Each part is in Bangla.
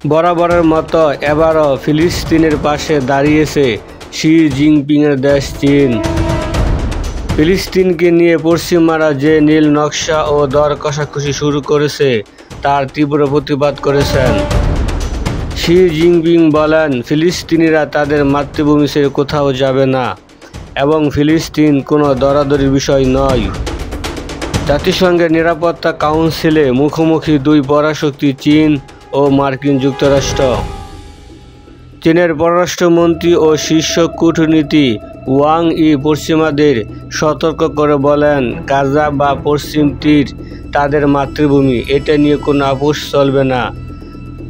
বরাবরের মতো এবারও ফিলিস্তিনের পাশে দাঁড়িয়েছে শি জিনপিংয়ের দেশ চীন। ফিলিস্তিনকে নিয়ে পশ্চিমারা যে নীল নকশা ও দর কষাকষি শুরু করেছে তার তীব্র প্রতিবাদ করেছেন। শি জিনপিং বলেন, ফিলিস্তিনিরা তাদের মাতৃভূমি ছেড়ে কোথাও যাবে না এবং ফিলিস্তিন কোনো দরাদরির বিষয় নয়। জাতিসংঘের নিরাপত্তা কাউন্সিলে মুখোমুখি দুই পরাশক্তি চীন ও মার্কিন যুক্তরাষ্ট্র। চীনের পররাষ্ট্রমন্ত্রী ও শীর্ষ কূটনীতি ওয়াং ই পশ্চিমাদের সতর্ক করে বলেন, গাজা বা পশ্চিম তীর তাদের মাতৃভূমি, এটা নিয়ে কোনো আপোষ চলবে না।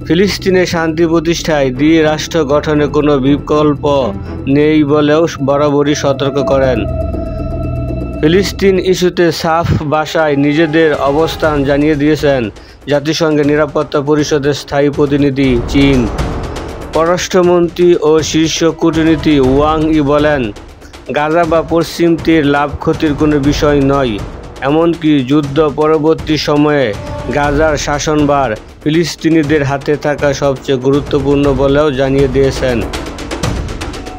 ফিলিস্তিনের শান্তি প্রতিষ্ঠায় দ্বি-রাষ্ট্র গঠনে কোনো বিকল্প নেই বলেও বরাবরই সতর্ক করেন। ফিলিস্তিন ইস্যুতে সাফ ভাষায় নিজেদের অবস্থান জানিয়ে দিয়েছেন জাতিসংঘের নিরাপত্তা পরিষদের স্থায়ী প্রতিনিধি চীন। পররাষ্ট্রমন্ত্রী ও শীর্ষ কূটনীতি ওয়াং ই বলেন, গাজা বা পশ্চিম তীর লাভ ক্ষতির কোনো বিষয় নয়। এমনকি যুদ্ধ পরবর্তী সময়ে গাজার শাসনভার ফিলিস্তিনিদের হাতে থাকা সবচেয়ে গুরুত্বপূর্ণ বলেও জানিয়ে দিয়েছেন।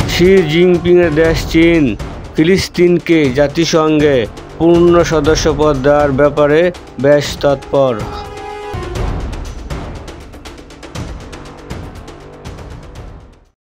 শি জিনপিংয়ের দেশ চীন ফিলিস্তিনকে জাতিসংঘে পূর্ণ সদস্যপদ দেওয়ার ব্যাপারে বেশ তৎপর।